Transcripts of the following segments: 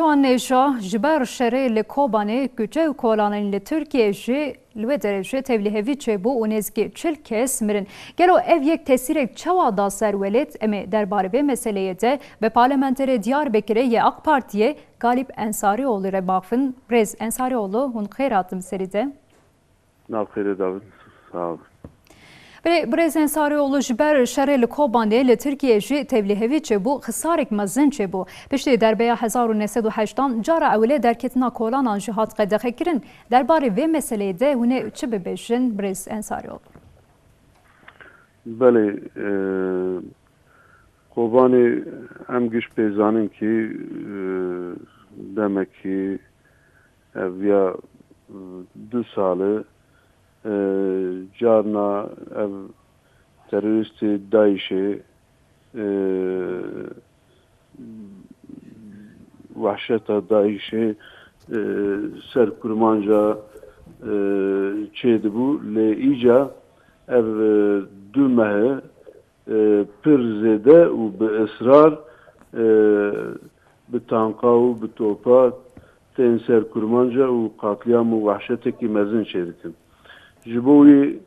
Civan Neşa, jiber şerê li Kobanê küçe û kolanên li Tirkiye jî li wê derê tevlîhevî çêbû û nêzîkî 40 kes mirin. Gelo ev yek tesîrek çawa da ser welêt em ê derbarê vê meseleyê de bi parlamenterê Diyarbekirê yê AK Partiye Galip Ensarioğlu re bafin. Rêz Ensarioğlu hûn xêr hatin serî de. Navxêrê David, sağ olun. Rêz Ensarioğlu ji ber şerê li Kobanê li Tirkiye jî tevlîhevî çêbû xisarek mezin çêbû. Piştî derbeya 1908 cara ewlê derketina kolanan jî hat qedexekirin. Derbarê vê meseleyê de hûn ê çi bibêjin Rêz Ensarioğlu? Belê, Kobanê em giş pê zanin ki demekî ev ya 2 salı carna ev teröristê Daişê vahşeta Daişê ser kurmanca çêdibû lê îca ev 2 mehe pir zêde û bi esrar bi tanka û bi topa tên ser kurmanca û qatliam û vahşetekî mezin çêdikin. Ji bo wî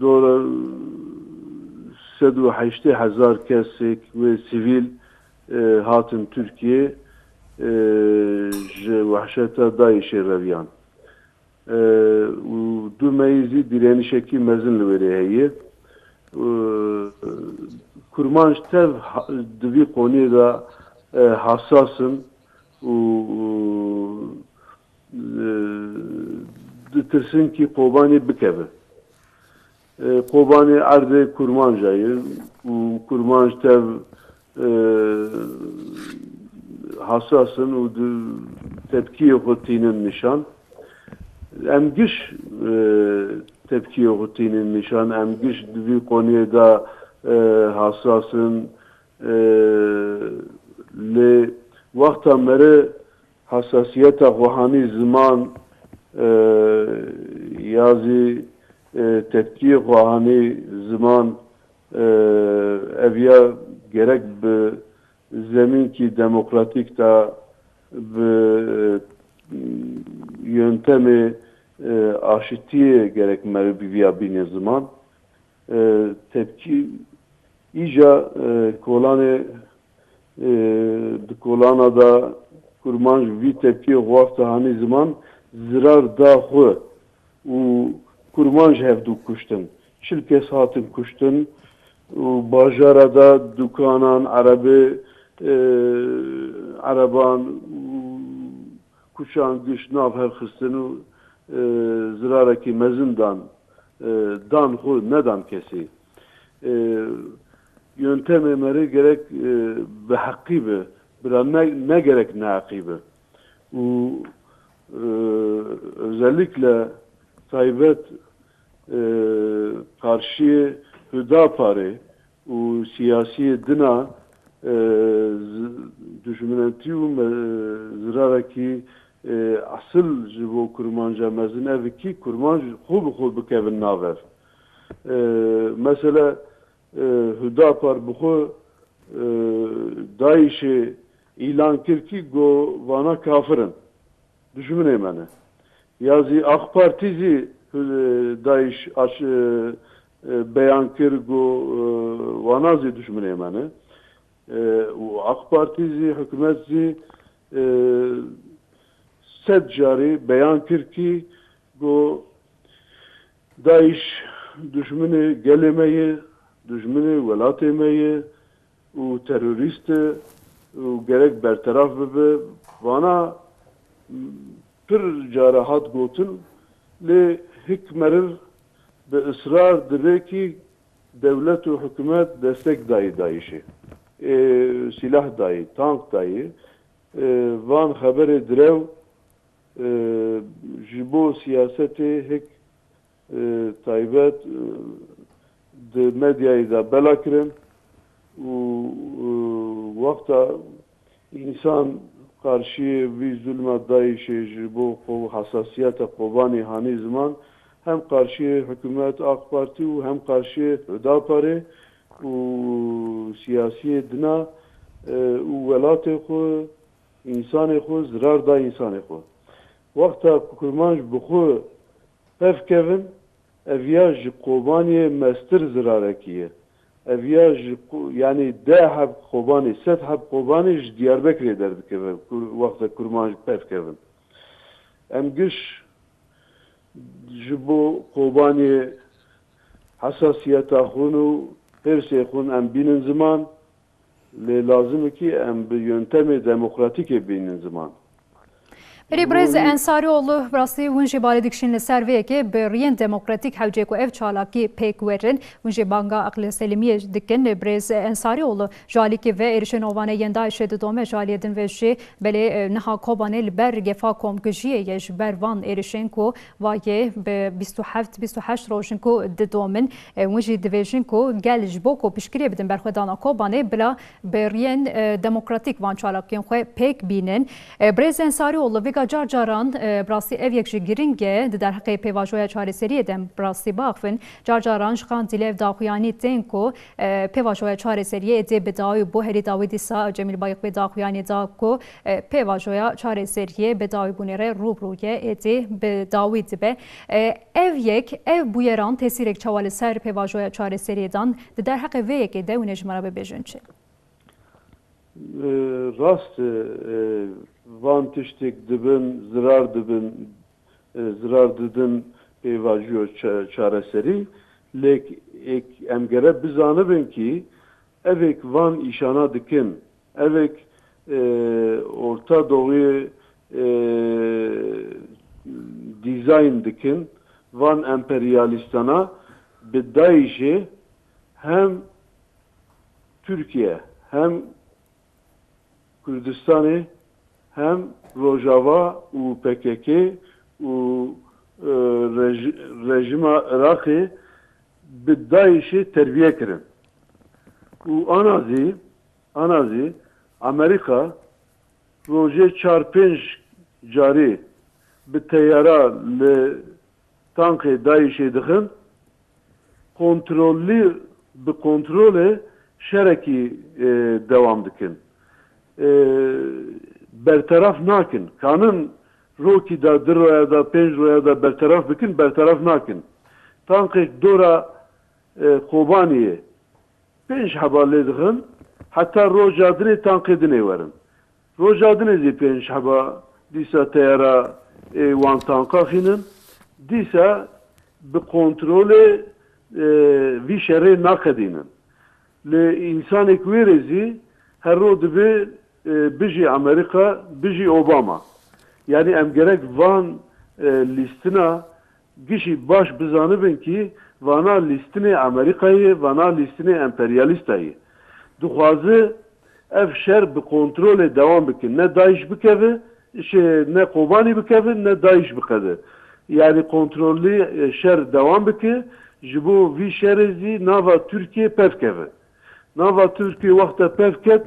dora 180,000 kesek ve sivil hatin Türkiye ji vahşeta Daişê reviyan. û 2 meyî direnişekî mezin li werê heye. Kurmanj tev di vî qoniyê da hassasın û ditirsin ki Kobanê bikeve. Kobanê erdê kurmancayê û kurmanj tev hassasın û tepkiyê xwe tînin nîşan. Em giş tepkiyê xwe tînin nîşan, em giş di vî qoniyê da hassasın lê wexta mere hassasiyeta xwehanî ziman yazî tepkiyê xwehanî ziman ev ya gerek bi zemînkî demokratîk da bi yöntemê aşitiyê gerek mere bîviya bîne ziman tepkî îca kolanê di kolana da kurmanj vî tepkiyê xwafta hanî ziman zirar da xwe û kurmanj hevdû kuştin. 40 kes hatin kuştin û bajara da dukanan, araban kuşan giş nav herxistin û zirarekî mezin dan xwe nedan kesî. Yöntemê mere gerek bi heqî be, bira ne gerek neheqî be. û özellikle taybet karşıya Hüdaparê û siyasiyê dina düşmaniyetî û zirarekî asıl ji bo kurmanca mezin ev ki kurmanj xwe bi xwe bikevin nav ev. Mesela Hüdapar bi xwe Daişê îlan kir ki got vana kafirin. Düşmanê me ne. Yazî AK Partî zî Daîş beyan kir got vana zî düşmanê me ne. û AK Partî zî hikûmet zî 100 carî beyan kir ki got Daîş düşmanê gelê me ye, düşmanê welatê me ye û terorîst e û gerek berteraf bibe. Vana pir cara hat gotin lê hik merir bi ısrar dibe ki devlet û hikûmet destek dayê Daişê. Silah dayê, tank dayê. Van xeberê direw ji bo siyasetê hik taybet di medyayê da bela kirin û wexta însan karşıya vî zulma Daişê ji bo hassasiyeta Kobanê hanî ziman hem karşıya hükümet AK Parti û hem karşıya Hüdaparê û siyasiyê dina û welatê xwe insan xo zarar da insan xo. Vakta kurmanj bixu pevkevin evya ji Kobaniye mestir zirarekiye. Evya yani dehab Kobani, sethab Kobani ji Diyarbakır'e derdikeve. Vakta kurmanj pevkevin. Em giş ji bo Kobaniye hassasiyeta xunu herse xun em binin zaman le lazım ki em bi yöntemi demokratik binin zaman. برز انصاریولو براستی ونجی باردکشین لسرویه که برین دموکراتیک حوجه کو اف چالاکی پیک ورن ونجی بانگا اقل سلیمیه دکن برز انصاریولو جالی که و ارشن اوانه یندای شد دومه جالیدن وجه بله نها کوبانه لبر گفا کومکجیه یش بروان ارشن کو وایه به 27 روشن کو دومن ونجی دیویژن کو گلج بو کو پیشکری بدن برخدانا کوبانه بلا برین دموکراتیک وان چالاکین خو پیک بینن برز انصاریولو جارجاران براستی اف یک گرینگه در حق پیواژوی چارەسەری دم براستی باخفن جارجاران شخان دیلو داخویانی تنکو پیواژوی چارەسەری دی بدای بو هری داوید سا جمیل بایق به داخویانی دا کو پیواژوی چارەسەری بدای بونره روبروی دی به داوید به اف یک اف بویران تاثیر چوال سر پیواژوی چارەسەری دان در حق و یک ده ونجمرا به بجنچه راست van tiştek dibin, zirar didin peyvajyo çareseri, lek em gere bizanibin ki evek van işana dikin, evek Orta Doğu'yu dizayn dikin, van emperyalistana bi Daiş'e hem Türkiye hem Kürdistan'ı hem Rojava u PKK u rejima Irak'ı bi Daiş'i terbiye kirin. U anazi Amerika roje 4-5 cari bi teyara le tankı Daiş'i dixin kontrole şereki devam dikin. Bertaraf nakin. Kanın roki da 1 roya da 5 roya da bertaraf bikin, bertaraf nakin. Tankı dora Kobaniye 5 haberle dixin, hatta rojadine tankı dine verin. Rojadine zi 5 haber disa teyara wan tanka xinin, disa bi kontrole vi şerê nakadînin. Li insanek wê rêzî her ro dibe bijî Amerika, bijî Obama. Yani em gerek van listina gişî baş bizanibin ki vana listinê Amerikayê, vana listinê emperyalistayê. Dixwaze ev şer bi kontrolê devam bikin. Ne Daeş bikeve, ne Kobani bikeve, ne Daeş bikeve. Yani kontrollü şer devam bike, ji bo vî şerê zî nava Türkiye pevkeve. Nava Türkiye vakta pevket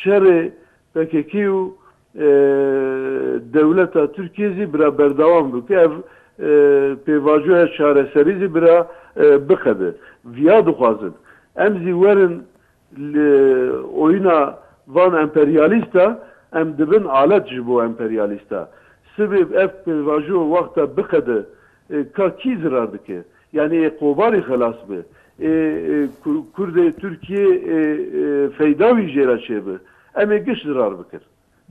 şerê PKK û devleta Türkiye zî bira berdevam bike. Ev pêvajoya çareserî zî bira bixebe. Viya dixwazin. Em zî werin oyuna van emperyalista, em dibin alet ji bo emperyalista. Sibê ev pêvajo vakta bixede ka kî zirar dike? Yani Kobani xelas be. Kurdê Türkiye feyda wî jêra çêbe. Em ê giş zirar bikir.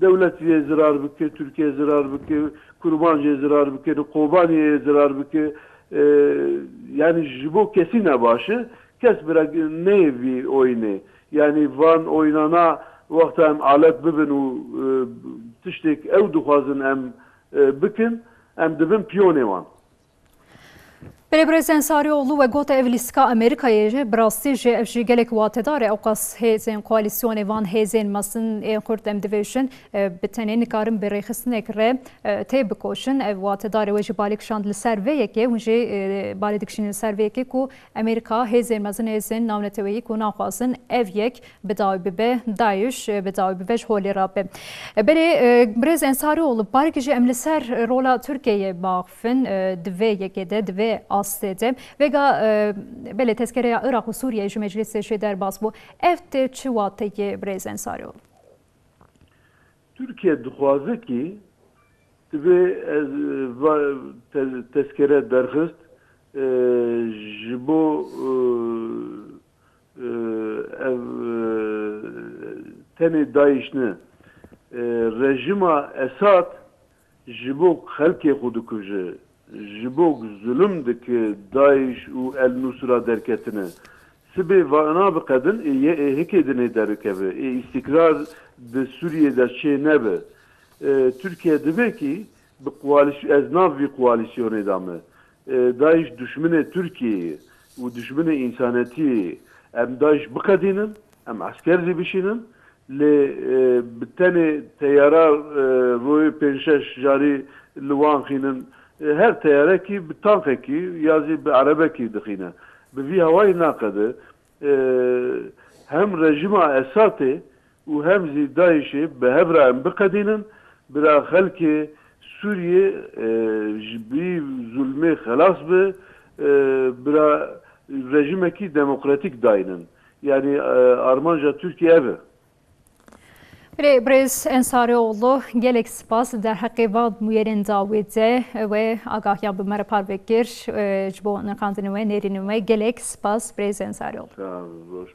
Devletiye zirar bike, Türkiye zirar bike, Kurmancı'ya zirar bike, Kobani'ye zirar bike. Yani ji bo kesî nebaşe, kes bira nevî oyne. Yani van oynana vakta em alet bibin û tiştek ew dixwazin em bikin, em dibin piyonê wan. برز انصاریولو و گوت اولیسکا امریکایی براستی جه افجی گلک واتداره اوقاس هزین کوalisyون وان هزین مسن خورد ام دیویشن بتنین کارم بری خسنک ره تی بکوشن واتداره و جبالک شاند لسرویه که ونجی بالدکشین لسرویه که کو امریکا هزین مسن هزین نامنتویی کو ناخواسن اف یک بدای به داعش بدای به هولی رابه بری برز انصاریولو بارکجی املسر رولا ترکیه باخفن دوی یکده دوی استدم وگا بله تذکره عراق و سوریه جو مجلس شدر باز بو افت چواته برز انصاریولو Türkiye dixwaze ki divê ez tezkere derxist ji bo ev tenê Daişne rejima Esad ji bo xelkê xwe dikuje, ji bo zulüm dike Daeş û El Nusra derketine. Sibê vana biqedin hekê dinê derkeve, istikrar di Sûriyê de çê nebe. Türkiye dibe ki ez nav vî koalisyonê da me. Daeş düşmanê Türkiye'ye û düşmanê insanetiyê em Daeş biqedînin, em asker jî bişînin, lê bi tenê teyara royê pênc-şeş jarî li wan xînin, her teyarekî bi tankekî ya jî bi erebekî dixîne. Bi vî hewayê naqede hem rejima Esadê û hem jî Daişê bi hev re em biqedînin, bira xelkê Sûriye ji bî zulmê xelas be, bira rejimekî demokratîk dayînin. Yani armanca Türkiye ev e. Brez Ensarioğlu gelek spas der heqêva muyerên dawête ve agahiya bi me re parvekir ji bo nirxandinê we nêrînê we gelek spas Brez Ensarioğlu.